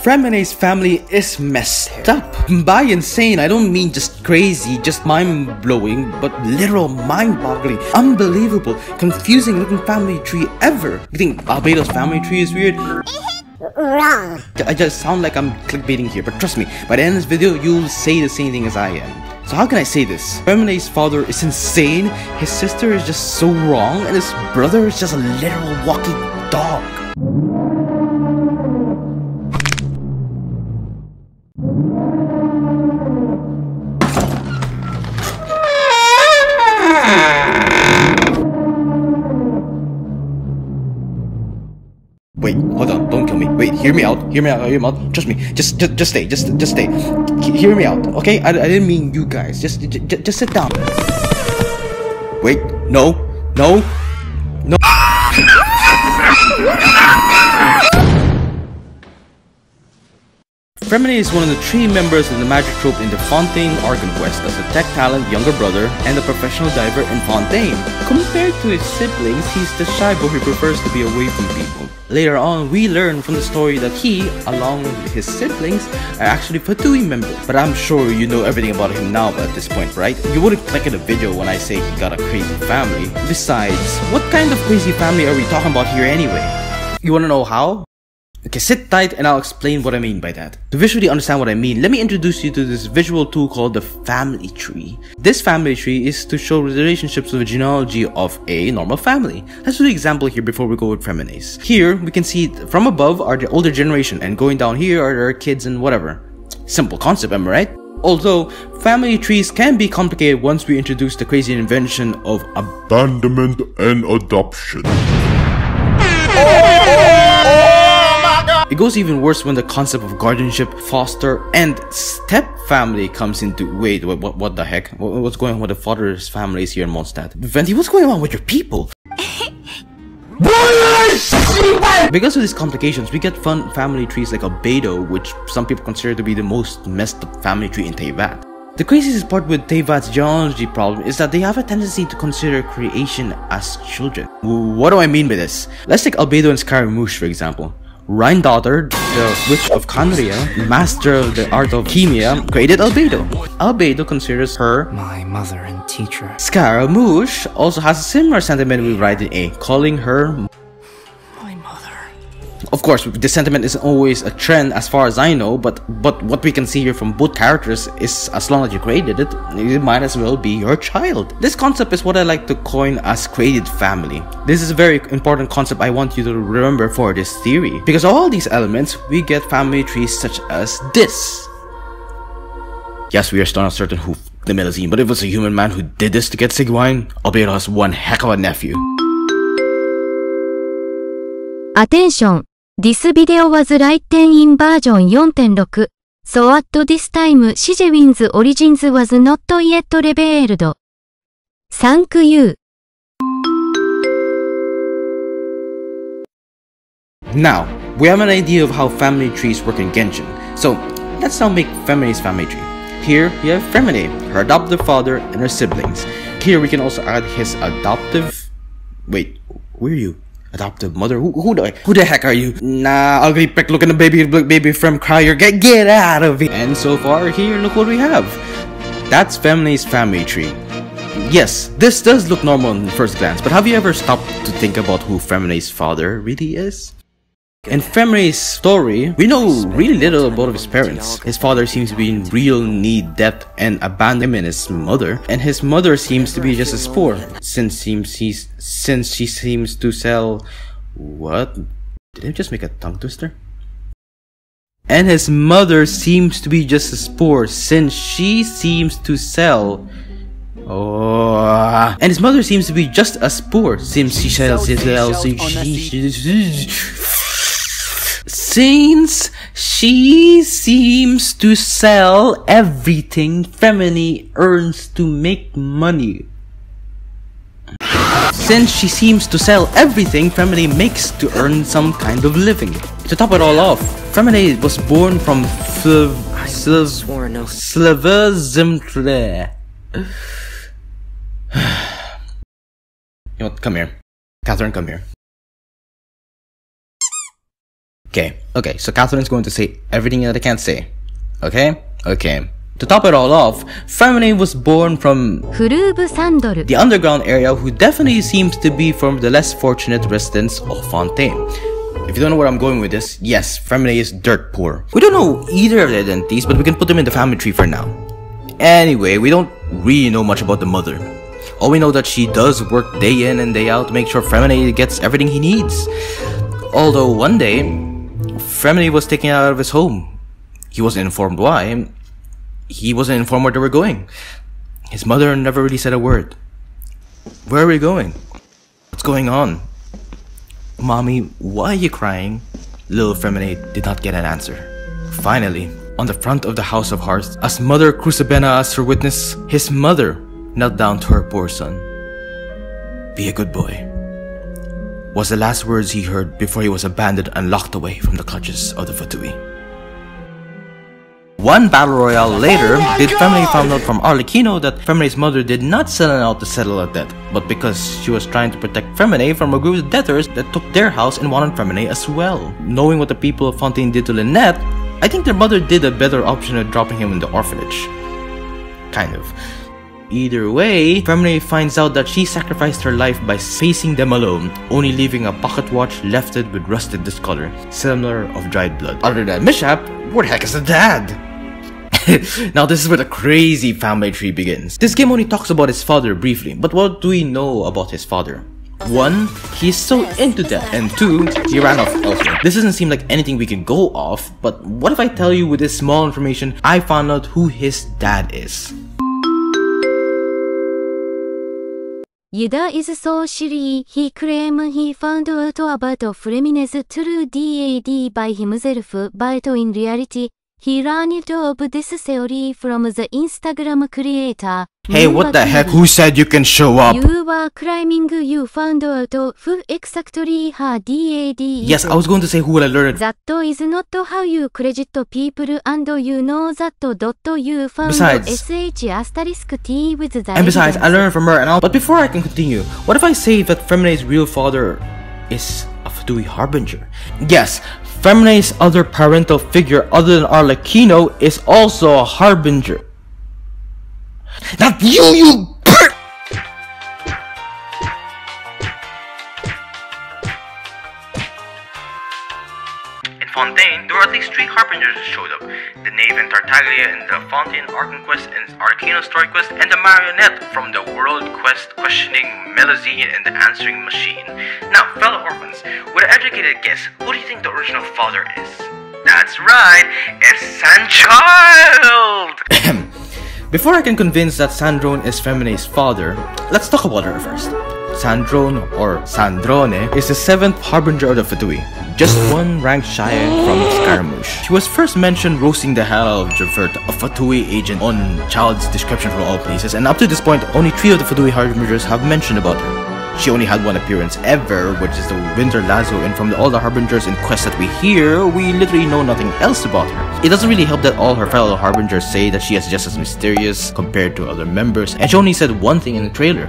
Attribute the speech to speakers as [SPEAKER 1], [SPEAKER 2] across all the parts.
[SPEAKER 1] Freminet family is messed up. By insane, I don't mean just crazy, just mind-blowing, but literal mind-boggling, unbelievable, confusing looking family tree ever. You think Albedo's family tree is weird?
[SPEAKER 2] Wrong.
[SPEAKER 1] I just sound like I'm clickbaiting here, but trust me, by the end of this video, you'll say the same thing as I am. So how can I say this? Freminet's father is insane, his sister is just so wrong, and his brother is just a literal walking dog. Wait, hold on, don't kill me. Wait, hear me out, hear me out, hear me out. Trust me, just stay, just stay. Hear me out, okay? I didn't mean you guys. Just sit down. Wait, no. Freminet is one of the 3 members of the magic troupe in the Fontaine Argon Quest as a tech talent younger brother and a professional diver in Fontaine. Compared to his siblings, he's the shy boy who prefers to be away from people. Later on, we learn from the story that he, along with his siblings, are actually Fatui members. But I'm sure you know everything about him now at this point, right? You wouldn't click in the video when I say he got a crazy family. Besides, what kind of crazy family are we talking about here anyway? You wanna know how? Okay, sit tight and I'll explain what I mean by that. To visually understand what I mean, let me introduce you to this visual tool called the family tree. This family tree is to show the relationships of the genealogy of a normal family. Let's do the example here before we go with Freminet. Here, we can see from above are the older generation and going down here are their kids and whatever. Simple concept, am I right? Although, family trees can be complicated once we introduce the crazy invention of abandonment and adoption. It goes even worse when the concept of guardianship, foster, and step family comes into. Wait, what the heck? What's going on with the father's families here in Mondstadt? Venti, what's going on with your people? Because of these complications, we get fun family trees like Albedo, which some people consider to be the most messed up family tree in Teyvat. The craziest part with Teyvat's genealogy problem is that they have a tendency to consider creation as children. What do I mean by this? Let's take Albedo and Scaramouche for example. Dottore, the witch of Katheryne, master of the art of chemia, created Albedo. Albedo considers her
[SPEAKER 3] my mother and teacher.
[SPEAKER 1] Scaramouche also has a similar sentiment with Writing A, calling her
[SPEAKER 3] My mother.
[SPEAKER 1] Of course, this sentiment isn't always a trend as far as I know, but what we can see here from both characters is as long as you created it, it might as well be your child. This concept is what I like to coin as created family. This is a very important concept I want you to remember for this theory. Because of all these elements, we get family trees such as this. Yes, we are still not certain who the Melazine, but if it was a human man who did this to get Sigwine, Albedo has one heck of a nephew.
[SPEAKER 4] Attention! This video was written in version 4.6, so at this time Sigewin's origins was not yet revealed. Thank you.
[SPEAKER 1] Now, we have an idea of how family trees work in Genshin, so let's now make Freminet's family tree. Here, we have Freminet, her adoptive father, and her siblings. Here, we can also add his adoptive... Wait, where are you? Adoptive mother? Who the heck are you? Nah, ugly prick looking at baby Frem crier. Get out of here! And so far, here, look what we have. That's Freminet's family tree. Yes, this does look normal in first glance, but have you ever stopped to think about who Freminet's father really is? In Freminet's story, we know really little about his parents. His father seems to be in real need, debt, and abandoned him and his mother. And his mother seems to be just as poor, since she seems to sell... What? Did I just make a tongue twister? And his mother seems to be just as poor, since she seems to sell... Oh, and his mother seems to be just as poor, since she sells... Since she seems to sell everything Freminet earns to make money. Since she seems to sell everything Freminet makes to earn some kind of living. To top it all off, Freminet was born from Slavazimtle. You know what? Come here. Katheryne, come here. Okay, so Katheryne's going to say everything that I can't say. Okay. To top it all off, Freminet was born from
[SPEAKER 4] フルーブサンドル
[SPEAKER 1] the underground area, who definitely seems to be from the less fortunate residents of Fontaine. If you don't know where I'm going with this, yes, Freminet is dirt poor. We don't know either of their identities, but we can put them in the family tree for now. Anyway, we don't really know much about the mother. All we know that she does work day in and day out to make sure Freminet gets everything he needs. Although one day, Freminet was taken out of his home. He wasn't informed why. He wasn't informed where they were going. His mother never really said a word. Where are we going? What's going on? Mommy, why are you crying? Little Freminet did not get an answer. Finally, on the front of the House of Hearts, as Mother Crucabena asked her witness, his mother knelt down to her poor son. "Be a good boy," was the last words he heard before he was abandoned and locked away from the clutches of the Fatui. One battle royale later, did Freminet found out from Arlecchino that Freminet's mother did not send him out to settle a debt, but because she was trying to protect Freminet from a group of debtors that took their house and wanted Freminet as well. Knowing what the people of Fontaine did to Lynette, I think their mother did a better option of dropping him in the orphanage. Kind of. Either way, Freminet finds out that she sacrificed her life by facing them alone, only leaving a pocket watch lefted with rusted discolor, similar of dried blood. Other than mishap, where the heck is the dad? Now this is where the crazy family tree begins. This game only talks about his father briefly, but what do we know about his father? 1. He's so into death, and 2. He ran off elsewhere. This doesn't seem like anything we can go off, but what if I tell you with this small information, I found out who his dad is?
[SPEAKER 4] Yuda is so silly, he claimed he found out about Freminet's true dad by himself, but in reality, he learned of this theory from the Instagram creator.
[SPEAKER 1] Hey, what the heck? Who said you can show up?
[SPEAKER 4] You were claiming you found out who exactly her dad is.
[SPEAKER 1] Yes, I was going to say who will I learn it.
[SPEAKER 4] That is not how you credit people, and you know that. You found
[SPEAKER 1] Besides,
[SPEAKER 4] *T with the
[SPEAKER 1] and besides, I learned from her and all. But before I can continue, what if I say that Freminet's real father is a Fatui harbinger? Yes, Freminet's other parental figure other than Arlecchino is also a harbinger. Not you In Fontaine, there were at least 3 harbingers that showed up. The Knave and Tartaglia in the Fontaine Arkham Quest and Arlecchino Story Quest, and the Marionette from the World Quest questioning Melusine and the Answering Machine. Now, fellow orphans, with an educated guess, who do you think the original father is? That's right, it's Sandrone! Before I can convince that Sandrone is Freminet's father, let's talk about her first. Sandrone, or Sandrone, is the 7th harbinger of the Fatui, just 1 rank shy from Scaramouche. She was first mentioned roasting the hell out of Javert, a Fatui agent, on Childe's description from all places, and up to this point, only 3 of the Fatui harbingers have mentioned about her. She only had 1 appearance ever, which is the Winter Lazo, and from all the harbingers and quests that we hear, we literally know nothing else about her. It doesn't really help that all her fellow harbingers say that she is just as mysterious compared to other members, and she only said 1 thing in the trailer.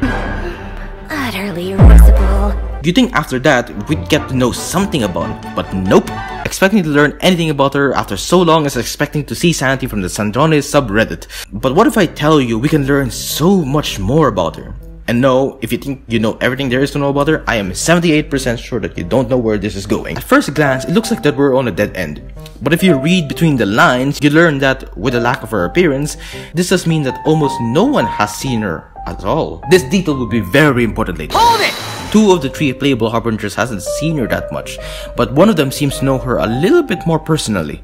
[SPEAKER 2] Utterly risible.
[SPEAKER 1] You'd think after that, we'd get to know something about it, but nope. Expecting to learn anything about her after so long is expecting to see Sanity from the Sandrone subreddit. But what if I tell you we can learn so much more about her? And no, if you think you know everything there is to know about her, I am 78% sure that you don't know where this is going. At first glance, it looks like that we're on a dead end. But if you read between the lines, you learn that with the lack of her appearance, this does mean that almost no one has seen her at all. This detail will be very important later. Hold it! 2 of the 3 playable harbingers hasn't seen her that much, but one of them seems to know her a little bit more personally.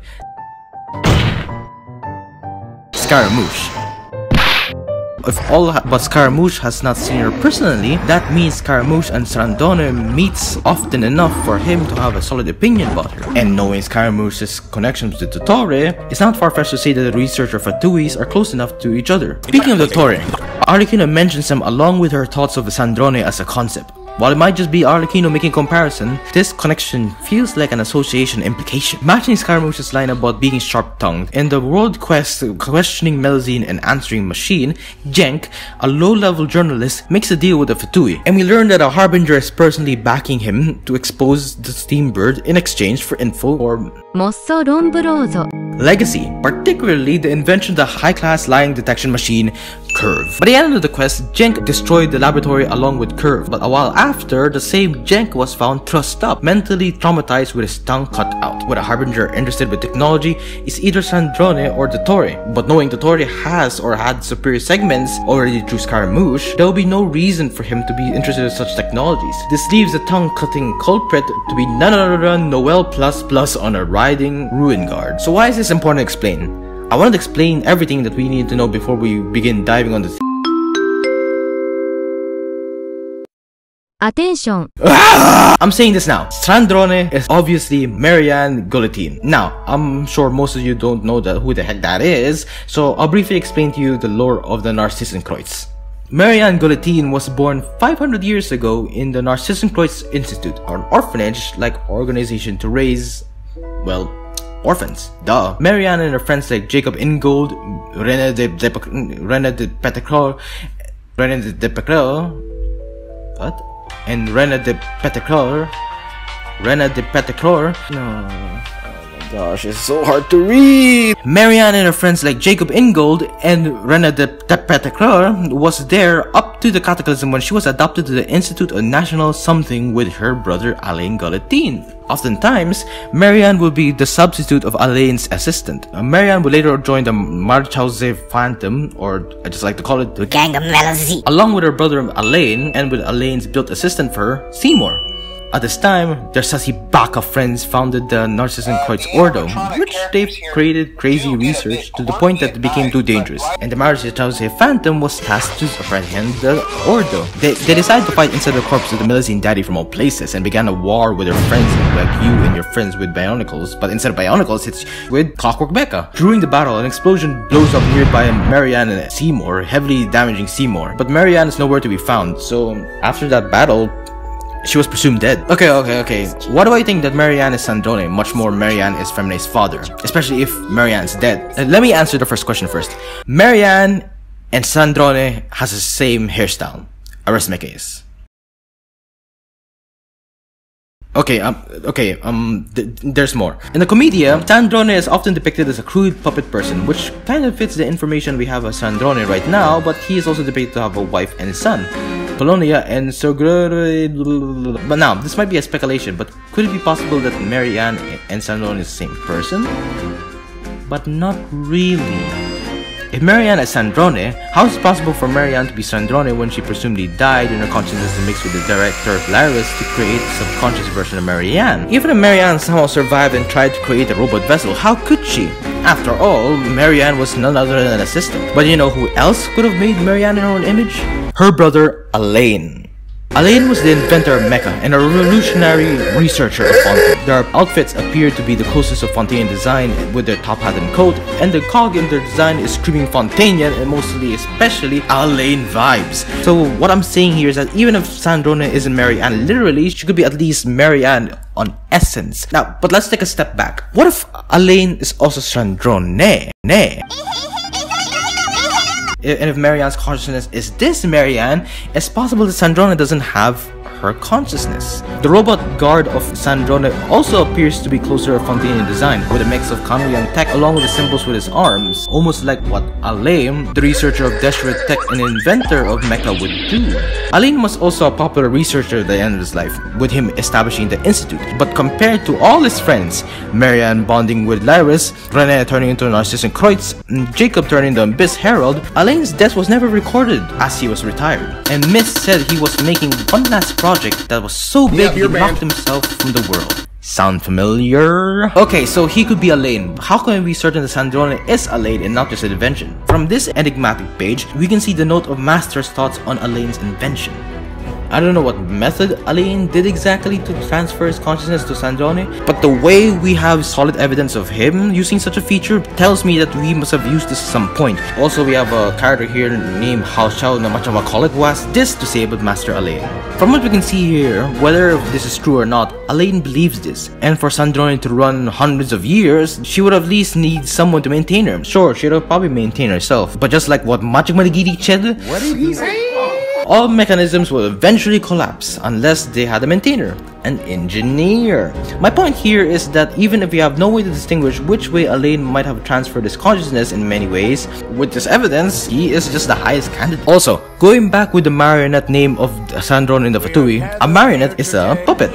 [SPEAKER 1] Scaramouche. If all but Scaramouche has not seen her personally, that means Scaramouche and Sandrone meets often enough for him to have a solid opinion about her. And knowing Scaramouche's connections with Dottore, it's not far-fetched to say that the researcher Fatuis are close enough to each other. Speaking of Dottore, Arlecchino mentions him along with her thoughts of Sandrone as a concept. While it might just be Arlecchino making comparison, this connection feels like an association implication. Matching Scaramouche's line about being sharp-tongued, in the world quest questioning Melusine and answering machine, Jenk, a low-level journalist, makes a deal with the Fatui, and we learn that a Harbinger is personally backing him to expose the steam bird in exchange for info or legacy, particularly the invention of the high-class lying detection machine, Curve. By the end of the quest, Jenk destroyed the laboratory along with Curve, but a while after, the same Jenk was found trussed up, mentally traumatized with his tongue cut out. With a Harbinger interested with technology is either Sandrone or Dottore, but knowing Dottore has or had superior segments already through Scaramouche, there will be no reason for him to be interested in such technologies. This leaves the tongue-cutting culprit to be none other than Noel++ on a riding ruin guard. So why is this important to explain? I wanted to explain everything that we need to know before we begin diving on the
[SPEAKER 4] Attention!
[SPEAKER 1] I'm saying this now. Sandrone is obviously Marianne Gullotin. Now, I'm sure most of you don't know who the heck that is, so I'll briefly explain to you the lore of the Narcissenkreuz. Marianne Gullotin was born 500 years ago in the Narcissenkreuz Institute, an orphanage-like organization to raise, well, orphans. Duh. Marianne and her friends like Jacob Ingold, René de Petitcroix, what? And René de Petitcroix, no. Gosh, it's so hard to read. Marianne and her friends like Jacob Ingold and René de Petitcroix was there up to the cataclysm when she was adopted to the Institute of National Something with her brother Alain Gullotin. Oftentimes, Marianne will be the substitute of Alain's assistant. Marianne will later join the Marchausen Phantom, or I just like to call it the Gang of Melusine, along with her brother Alain and with Alain's built assistant for her, Seymour. At this time, their sassy backup friends founded the Narcissenkreuz Ordo, which they've created crazy research to the point that it became too dangerous, and the Marchausen Phantom was tasked to apprehend the Ordo. They decided to fight inside the corpse of the Melusine daddy from all places and began a war with their friends like you and your friends with bionicles, but instead of bionicles, it's with Clockwork Meka. During the battle, an explosion blows up nearby Marianne and Seymour, heavily damaging Seymour, but Marianne is nowhere to be found, so after that battle, she was presumed dead. Okay. Why do I think that Marianne is Sandrone, much more Marianne is Freminet's father? Especially if Marianne's dead. Let me answer the first question first. Marianne and Sandrone has the same hairstyle. Arrest my case. There's more. In the Commedia, Sandrone is often depicted as a crude puppet person, which kind of fits the information we have of Sandrone right now, but he is also depicted to have a wife and a son, Polonia and Sogre. But now, this might be a speculation, but could it be possible that Marianne and Sandrone is the same person? But not really. If Marianne is Sandrone, how is it possible for Marianne to be Sandrone when she presumably died and her consciousness is mixed with the director Lyris to create a subconscious version of Marianne? Even if Marianne somehow survived and tried to create a robot vessel, how could she? After all, Marianne was none other than an assistant. But you know who else could have made Marianne in her own image? Her brother Alain. Alain was the inventor of Meka and a revolutionary researcher of Fontaine. Their outfits appear to be the closest of Fontaine design with their top hat and coat, and the cog in their design is screaming Fontainian and especially Alain vibes. So what I'm saying here is that even if Sandrone isn't Marianne literally, she could be at least Marianne on essence. Now, but let's take a step back. What if Alain is also Sandrone? And if Marianne's consciousness is this Marianne, it's possible that Sandrone doesn't have her consciousness. The robot guard of Sandrone also appears to be closer to Fontaine in design, with a mix of Kanoyan tech along with the symbols with his arms, almost like what Alain, the researcher of Desperate Tech and inventor of Meka, would do. Alain was also a popular researcher at the end of his life, with him establishing the institute, but compared to all his friends, Marianne bonding with Lyris, René turning into Narcissenkreuz, and Jacob turning the Abyss Herald, Alain's death was never recorded as he was retired, and Miss said he was making one last project that was so big he knocked himself from the world. Sound familiar? Okay, so he could be Alain. How can we be certain that Sandrone is Alain and not just an invention? From this enigmatic page, we can see the note of Master's thoughts on Alain's invention. I don't know what method Alain did exactly to transfer his consciousness to Sandrone, but the way we have solid evidence of him using such a feature tells me that we must have used this at some point. Also, we have a character here named Hao Xiao na much of a colic was this to say about Master Alain. From what we can see here, whether this is true or not, Alain believes this, and for Sandrone to run hundreds of years, she would at least need someone to maintain her. Sure, she'd have probably maintain herself, but just like what Magic Manigiri Childe, what did he say? All mechanisms will eventually collapse unless they had a maintainer, an engineer. My point here is that even if we have no way to distinguish which way Alain might have transferred his consciousness in many ways, with this evidence, he is just the highest candidate. Also, going back with the marionette name of Sandrone in the Fatui, a marionette is a puppet.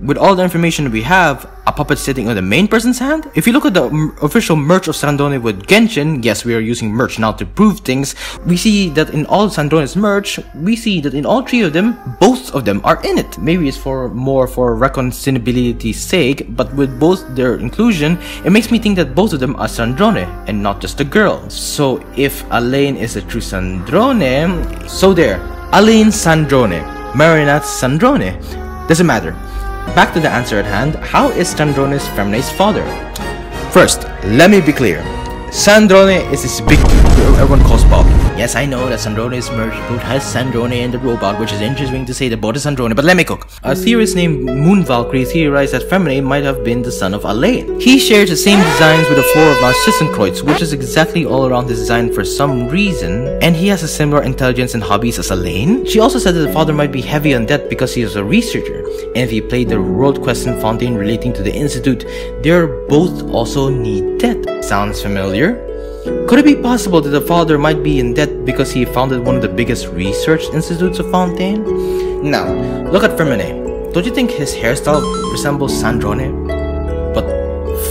[SPEAKER 1] With all the information we have, a puppet sitting on the main person's hand? If you look at the official merch of Sandrone with Genshin, yes, we are using merch now to prove things, we see that in all Sandrone's merch, we see that in all three of them, both of them are in it. Maybe it's more for reconcilability's sake, but with both their inclusion, it makes me think that both of them are Sandrone, and not just a girl. So if Alain is a true Sandrone, so there, Alain Sandrone, Marionette Sandrone, doesn't matter. Back to the answer at hand, how is Sandrone's Fremine's father? First, let me be clear. Sandrone is this big dude who everyone calls Bob. Yes, I know that Sandrone's merch both has Sandrone and the robot, which is interesting to say that both is Sandrone, but let me cook. A theorist named Moon Valkyrie theorized that Fremine might have been the son of Alain. He shares the same designs with the four of Narcissenkreuz, which is exactly all around his design for some reason, and he has a similar intelligence and hobbies as Alain. She also said that the father might be heavy on debt because he is a researcher, and if he played the world question fountain relating to the institute, they're both also need debt. Sounds familiar? Could it be possible that the father might be in debt because he founded one of the biggest research institutes of Fontaine? Now, look at Freminet. Don't you think his hairstyle resembles Sandrone? But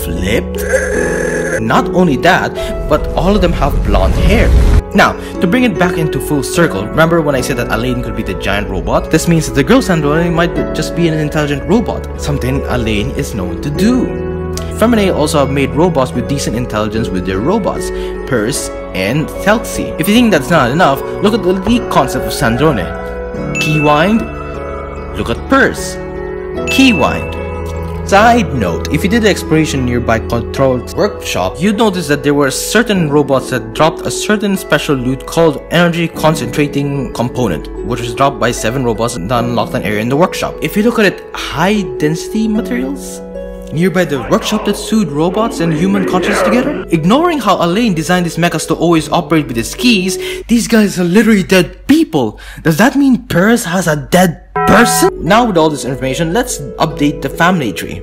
[SPEAKER 1] flipped? Not only that, but all of them have blonde hair. Now, to bring it back into full circle, remember when I said that Alain could be the giant robot? This means that the girl Sandrone might just be an intelligent robot, something Alain is known to do. Freminet also have made robots with decent intelligence with their robots, Purse and Thelxie. If you think that's not enough, look at the lead concept of Sandrone. Keywind, look at Purse. Keywind. Side note, if you did the exploration nearby Controlled Workshop, you'd notice that there were certain robots that dropped a certain special loot called Energy Concentrating Component, which was dropped by 7 robots that unlocked an area in the workshop. If you look at it, high density materials? Nearby the workshop that sewed robots and human consciousness together? Ignoring how Alain designed his mechas to always operate with his keys, these guys are literally dead people. Does that mean Purse has a dead person? Now with all this information, let's update the family tree.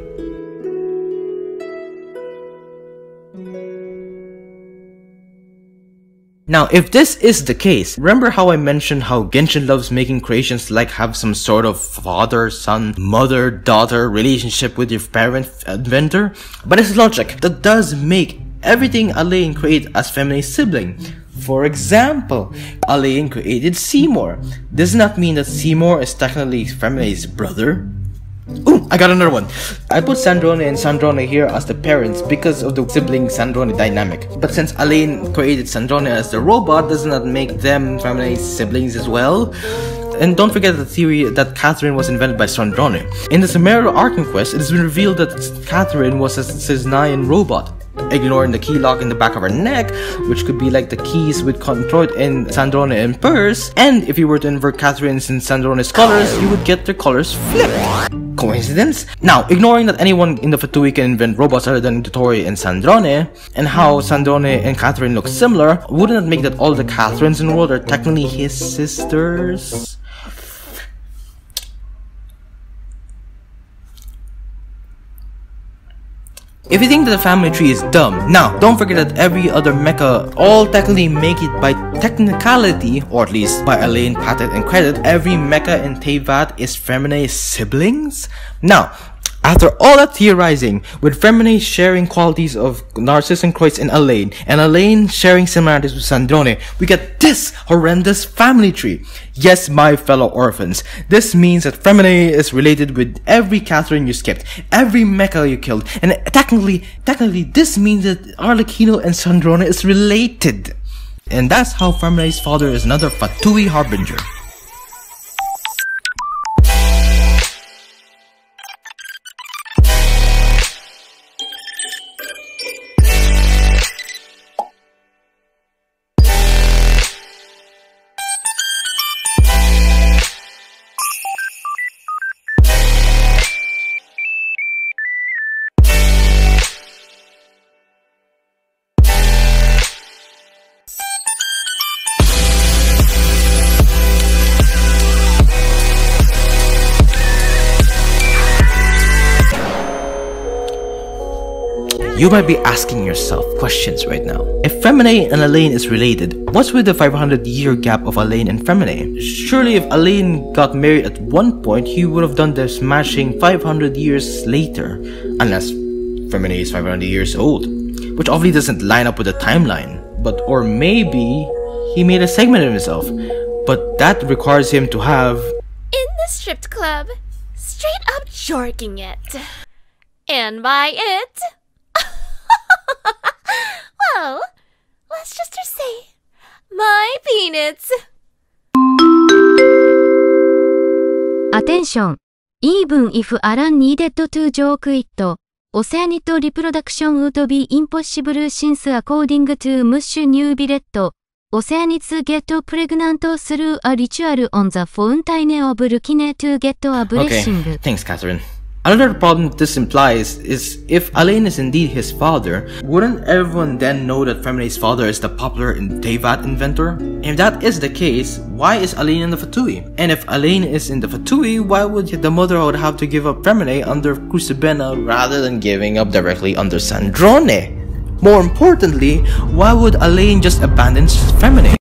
[SPEAKER 1] Now, if this is the case, remember how I mentioned how Genshin loves making creations like have some sort of father-son, mother-daughter relationship with your parent-inventor? But it's logic. That does make everything Alain created as Fremine's sibling. For example, Alain created Seymour. Does not mean that Seymour is technically Fremine's brother. Ooh, I got another one. I put Sandrone and Sandrone here as the parents because of the sibling-Sandrone dynamic. But since Alain created Sandrone as the robot, does not make them Fremine's siblings as well? And don't forget the theory that Katheryne was invented by Sandrone. In the Sumerian Arcane Quest, it has been revealed that Katheryne was a Cisnaean robot. Ignoring the key lock in the back of her neck, which could be like the keys with Controlled in Sandrone and Purse, and if you were to invert Katheryne's and Sandrone's colors, you would get their colors flipped. Coincidence? Now, ignoring that anyone in the Fatui can invent robots other than Dottore and Sandrone, and how Sandrone and Katheryne look similar, wouldn't it make that all the Katherynes in the world are technically his sisters? If you think that the family tree is dumb, now don't forget that every other mecha all technically make it by technicality, or at least by Alain, patent, and credit. Every mecha in Teyvat is Fremine's siblings? Now, after all that theorizing, with Fremine sharing qualities of Narcissenkreuz and Alain sharing similarities with Sandrone, we get this horrendous family tree. Yes, my fellow orphans, this means that Fremine is related with every Katheryne you skipped, every mecha you killed, and technically this means that Arlecchino and Sandrone is related. And that's how Fremine's father is another Fatui harbinger. You might be asking yourself questions right now. If Freminet and Alain is related, what's with the 500-year gap of Alain and Freminet? Surely if Alain got married at one point, he would have done the smashing 500 years later. Unless Freminet is 500 years old, which obviously doesn't line up with the timeline. Or maybe he made a segment of himself, but that requires him to have...
[SPEAKER 2] In the stripped club, straight up jorking it. And by it... well, let's just say, my peanuts.
[SPEAKER 4] Attention! Even if Alain needed to joke it, Oceanite reproduction would be impossible since according to Mush New Billet, Oceanites get pregnant through a ritual on the fountain of Lyney to get a blessing.
[SPEAKER 1] Okay, thanks Katheryne. Another problem this implies is if Alain is indeed his father, wouldn't everyone then know that Freminet's father is the popular Tevat inventor? If that is the case, why is Alain in the Fatui? And if Alain is in the Fatui, why would the motherhood have to give up Freminet under Crucabena rather than giving up directly under Sandrone? More importantly, why would Alain just abandon Freminet?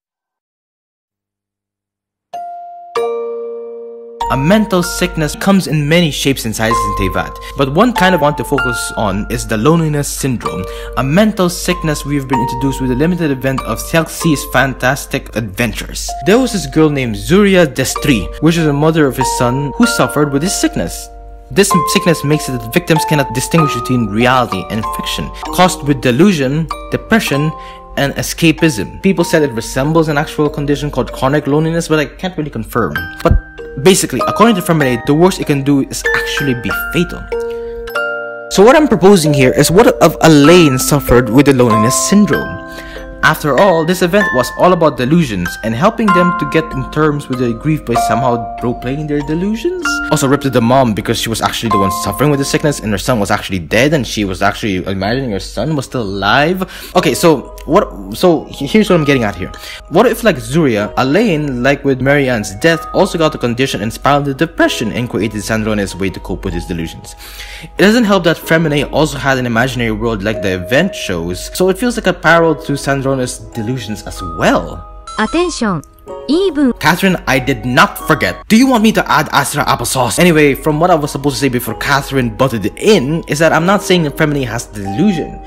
[SPEAKER 1] A mental sickness comes in many shapes and sizes in Tevat, but one kind I want to focus on is the loneliness syndrome, a mental sickness we've been introduced with the limited event of Chelse's Fantastic Adventures. There was this girl named Zuria Destri, which is the mother of his son who suffered with this sickness. This sickness makes it that victims cannot distinguish between reality and fiction, caused with delusion, depression, and escapism. People said it resembles an actual condition called chronic loneliness, but I can't really confirm. But basically, according to Freminet, the worst it can do is actually be fatal. So what I'm proposing here is what if Alain suffered with the loneliness syndrome? After all, this event was all about delusions and helping them to get in terms with their grief by somehow role-playing their delusions. Also ripped to the mom because she was actually the one suffering with the sickness and her son was actually dead and she was actually imagining her son was still alive. Okay, so here's what I'm getting at here. What if, like Zuria, Alain, like with Marianne's death, also got the condition and spiraled into depression and created Sandrone as a way to cope with his delusions? It doesn't help that Freminet also had an imaginary world like the event shows, so it feels like a parallel to Sandrone's delusions as well.
[SPEAKER 4] Attention! Even
[SPEAKER 1] Katheryne, I did not forget. Do you want me to add Astra applesauce? Anyway, from what I was supposed to say before Katheryne butted in, is that I'm not saying that Freminet has the delusion.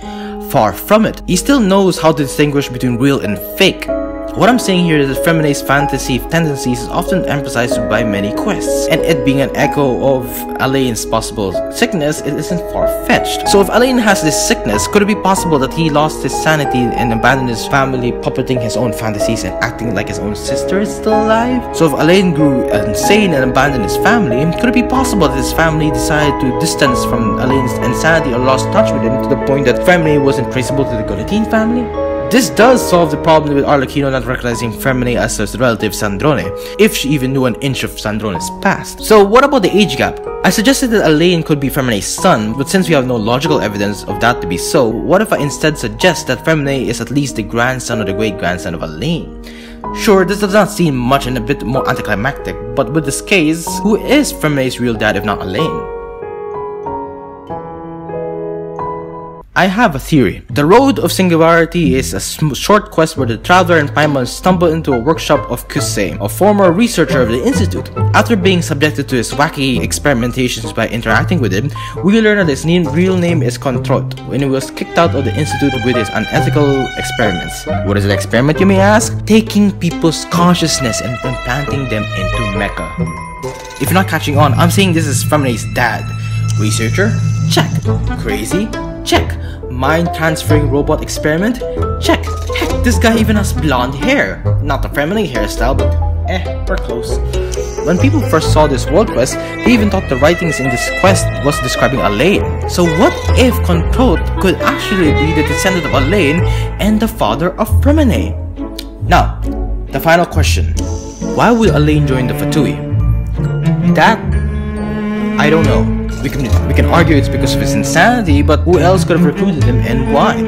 [SPEAKER 1] Far from it. He still knows how to distinguish between real and fake. What I'm saying here is that Freminet's fantasy tendencies is often emphasized by many quests, and it being an echo of Alain's possible sickness, it isn't far-fetched. So if Alain has this sickness, could it be possible that he lost his sanity and abandoned his family, puppeting his own fantasies and acting like his own sister is still alive? So if Alain grew insane and abandoned his family, could it be possible that his family decided to distance from Alain's insanity or lost touch with him to the point that Freminet wasn't traceable to the Gullotin family? This does solve the problem with Arlecchino not recognizing Freminet as his relative Sandrone, if she even knew an inch of Sandrone's past. So what about the age gap? I suggested that Alain could be Freminet's son, but since we have no logical evidence of that to be so, what if I instead suggest that Freminet is at least the grandson or the great-grandson of Alain? Sure, this does not seem much and a bit more anticlimactic, but with this case, who is Freminet's real dad if not Alain? I have a theory. The Road of Singularity is a short quest where the traveler and Paimon stumble into a workshop of Kusei, a former researcher of the Institute. After being subjected to his wacky experimentations by interacting with him, we learn that his real name is Controt, when he was kicked out of the Institute with his unethical experiments. What is an experiment, you may ask? Taking people's consciousness and implanting them into Meka. If you're not catching on, I'm saying this is Freminet's dad. Researcher? Check. Crazy? Check. Mind transferring robot experiment? Check. Heck, this guy even has blonde hair. Not the Freminet hairstyle, but we're close. When people first saw this world quest, they even thought the writings in this quest was describing Alain. So what if Controt could actually be the descendant of Alain and the father of Freminet? Now, the final question. Why would Alain join the Fatui? That, I don't know. We can argue it's because of his insanity, but who else could have recruited him and why?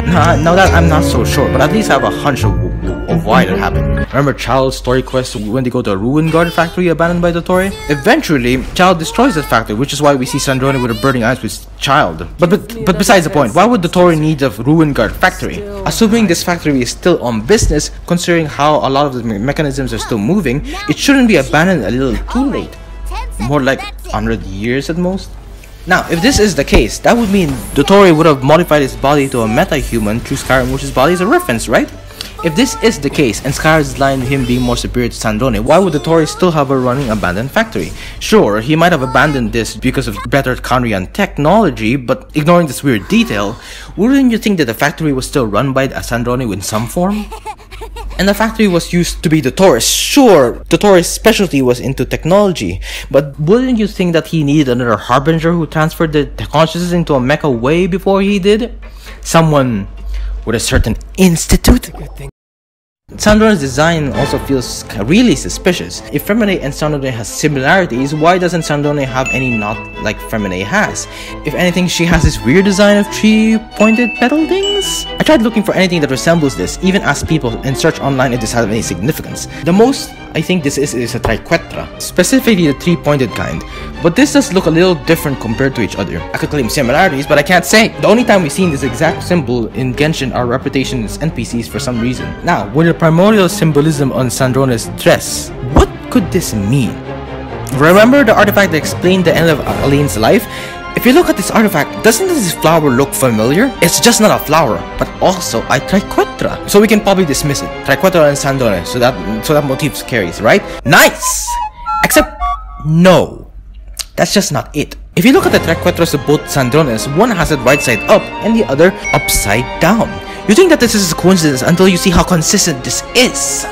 [SPEAKER 1] Now that I'm not so sure, but at least I have a hunch of of why that happened. Remember Childe's story quest when they go to a ruin guard factory abandoned by Dottore? Eventually, Childe destroys that factory, which is why we see Sandrone with her burning eyes with Childe. But besides the point, why would Dottore need a ruin guard factory? Assuming this factory is still on business, considering how a lot of the mechanisms are still moving, it shouldn't be abandoned a little too late. More like 100 years at most. Now, if this is the case, that would mean Dottore would have modified his body to a meta-human through Scaramouche's body as a reference, right? If this is the case, and Scar is lying to him being more superior to Sandrone, why would Dottore still have a running abandoned factory? Sure, he might have abandoned this because of better Katheryne technology, but ignoring this weird detail, wouldn't you think that the factory was still run by Sandrone in some form? And the factory was used to be Dottore's. Sure, Dottore's specialty was into technology, but wouldn't you think that he needed another harbinger who transferred the consciousness into a mecha way before he did? Someone with a certain institute? Sandrone's design also feels really suspicious. If Freminet and Sandrone has similarities, why doesn't Sandrone have any not like Freminet has? If anything, she has this weird design of tree-pointed petal things? I tried looking for anything that resembles this, even asked people and search online if this has any significance. The most I think this is a triquetra, specifically the three-pointed kind. But this does look a little different compared to each other. I could claim similarities, but I can't say. The only time we've seen this exact symbol in Genshin are reputation as NPCs for some reason. Now, with the primordial symbolism on Sandrone's dress, what could this mean? Remember the artifact that explained the end of Alain's life? If you look at this artifact, doesn't this flower look familiar? It's just not a flower, but also a triquetra. So we can probably dismiss it. Triquetra and Sandrone, so that motif carries, right? Nice! Except, no. That's just not it. If you look at the triquetras of both Sandrones, one has it right side up and the other upside down. You think that this is a coincidence until you see how consistent this is.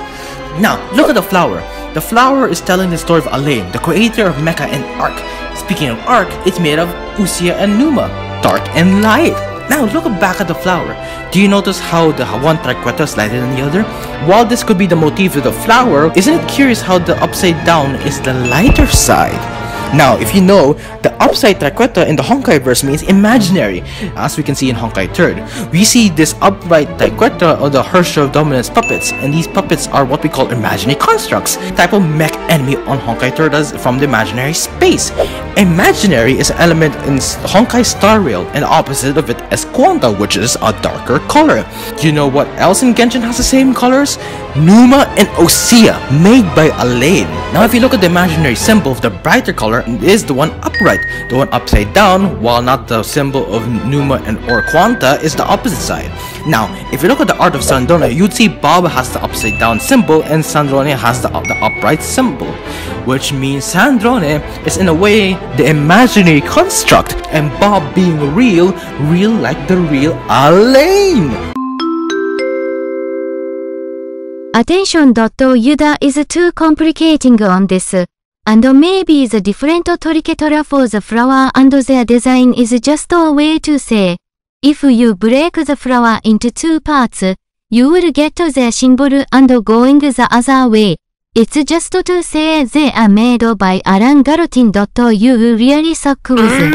[SPEAKER 1] Now, look at the flower. The flower is telling the story of Alain, the creator of Meka and Arc. Speaking of Arc, it's made of Usia and Numa, dark and light. Now look back at the flower. Do you notice how the one triquetra is lighter than the other? While this could be the motif of the flower, isn't it curious how the upside down is the lighter side? Now, if you know, the upside triquetra in the Hoyoverse means imaginary, as we can see in Honkai 3rd. We see this upright triquetra of the Herrscher of Dominance puppets, and these puppets are what we call imaginary constructs, type of mech enemy on Honkai 3rd does from the imaginary space. Imaginary is an element in Honkai Star Rail, and opposite of it is Quanta, which is a darker color. Do you know what else in Genshin has the same colors? Numa and Usia, made by Alain. Now if you look at the imaginary symbol of the brighter color, is the one upright. The one upside down, while not the symbol of Numa and or Quanta, is the opposite side. Now, if you look at the art of Sandrone, you'd see Bob has the upside down symbol and Sandrone has the upright symbol. Which means Sandrone is in a way the imaginary construct, and Bob being real like the real Alain.
[SPEAKER 4] Attention. Jude is too complicating on this. And maybe the different triquetra for the flower and their design is just a way to say, if you break the flower into two parts, you will get their symbol and going the other way. It's just to say they are made by Alain Gullotin. You really suck with.